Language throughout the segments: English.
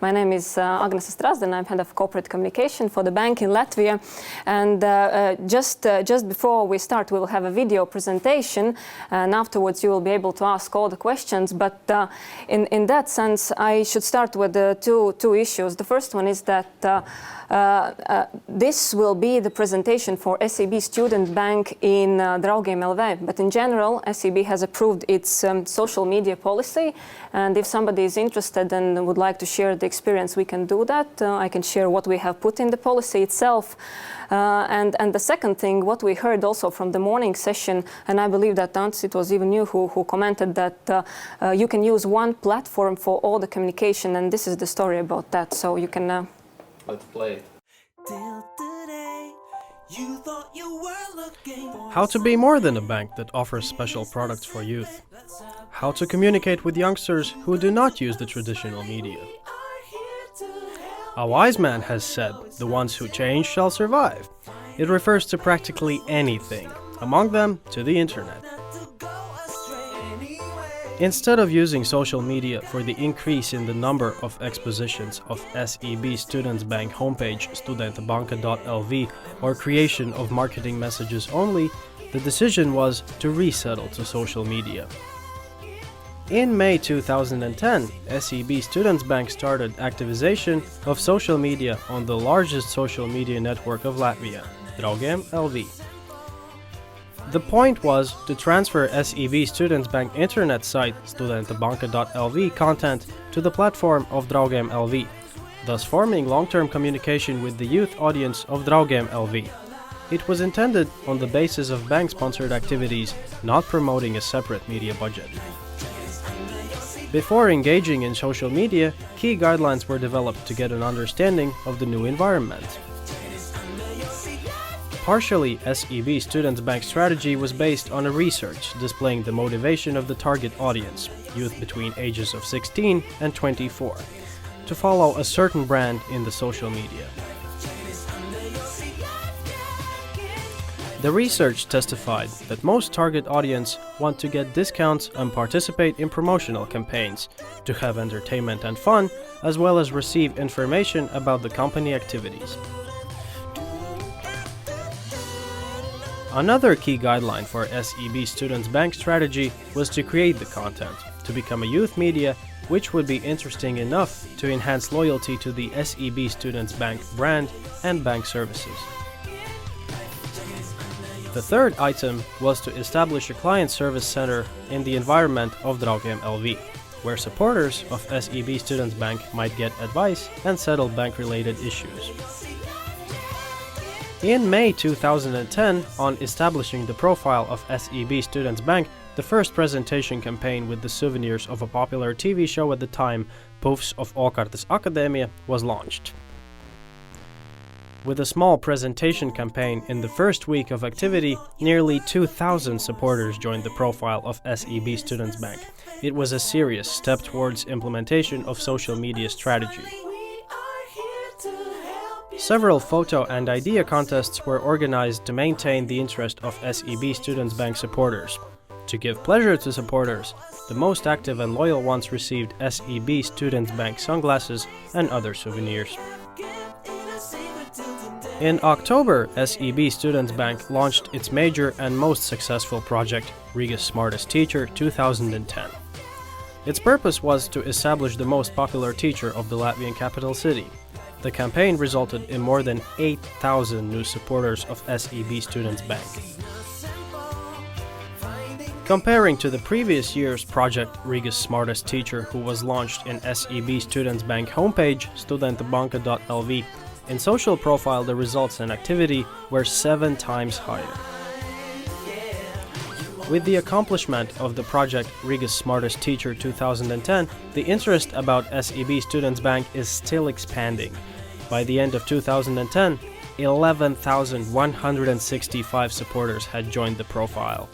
My name is Agnes Strasden. I'm head of corporate communication for the bank in Latvia. And just before we start, we will have a video presentation, and afterwards you will be able to ask all the questions. But in that sense, I should start with two issues. The first one is that this will be the presentation for SEB Student Bank in Draugiem LV. But in general, SEB has approved its social media policy. And if somebody is interested and would like to share the experience, we can do that. I can share what we have put in the policy itself. And the second thing, what we heard also from the morning session, and I believe that Ants, it was even you who commented that you can use one platform for all the communication, and this is the story about that. So you can... Let's play. How to be more than a bank that offers special products for youth. How to communicate with youngsters who do not use the traditional media. A wise man has said, "The ones who change shall survive." It refers to practically anything, among them to the internet. Instead of using social media for the increase in the number of expositions of SEB Students Bank homepage studentebanka.lv or creation of marketing messages only, the decision was to resettle to social media. In May 2010, SEB Students Bank started activization of social media on the largest social media network of Latvia, Draugiem LV. The point was to transfer SEB Students Bank internet site studentebanka.lv content to the platform of Draugiem LV, thus forming long-term communication with the youth audience of Draugiem LV. It was intended on the basis of bank-sponsored activities, not promoting a separate media budget. Before engaging in social media, key guidelines were developed to get an understanding of the new environment. Partially, SEB Students Bank strategy was based on a research displaying the motivation of the target audience, youth between ages of 16 and 24, to follow a certain brand in the social media. The research testified that most target audience want to get discounts and participate in promotional campaigns, to have entertainment and fun, as well as receive information about the company activities. Another key guideline for SEB Students Bank strategy was to create the content, to become a youth media which would be interesting enough to enhance loyalty to the SEB Students Bank brand and bank services. The third item was to establish a client service center in the environment of Draugiem LV, where supporters of SEB Students Bank might get advice and settle bank-related issues. In May 2010, on establishing the profile of SEB Students Bank, the first presentation campaign with the souvenirs of a popular TV show at the time, Puffs of Okartas Akademia, was launched. With a small presentation campaign in the first week of activity, nearly 2,000 supporters joined the profile of SEB Students Bank. It was a serious step towards implementation of social media strategy. Several photo and idea contests were organized to maintain the interest of SEB Students Bank supporters. To give pleasure to supporters, the most active and loyal ones received SEB Students Bank sunglasses and other souvenirs. In October, SEB Students Bank launched its major and most successful project, Riga's Smartest Teacher 2010. Its purpose was to establish the most popular teacher of the Latvian capital city. The campaign resulted in more than 8,000 new supporters of SEB Students Bank. Comparing to the previous year's project Riga's Smartest Teacher, who was launched in SEB Students Bank homepage studentebanka.lv, in social profile the results and activity were 7 times higher. With the accomplishment of the project Riga's Smartest Teacher 2010, the interest about SEB Students Bank is still expanding. By the end of 2010, 11,165 supporters had joined the profile.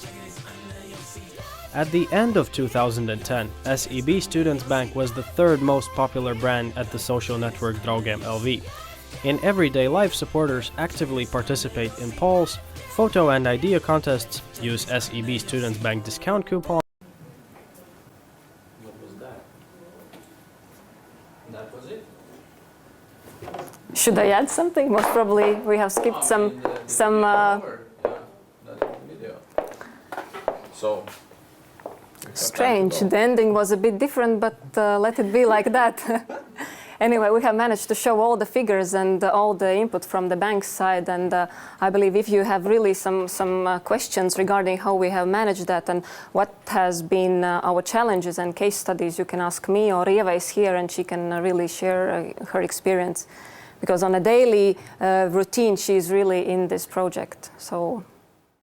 At the end of 2010, SEB Students Bank was the third most popular brand at the social network Draugiem LV. In everyday life, supporters actively participate in polls, photo and idea contests, use SEB Students Bank discount coupons. What was that? That was it? Should I add something? Most probably we have skipped some. Video. So. Strange. The ending was a bit different, but let it be like that. Anyway, we have managed to show all the figures and all the input from the bank side, and I believe if you have really some questions regarding how we have managed that and what has been our challenges and case studies, you can ask me, or Eva is here and she can really share her experience, because on a daily routine she is really in this project. So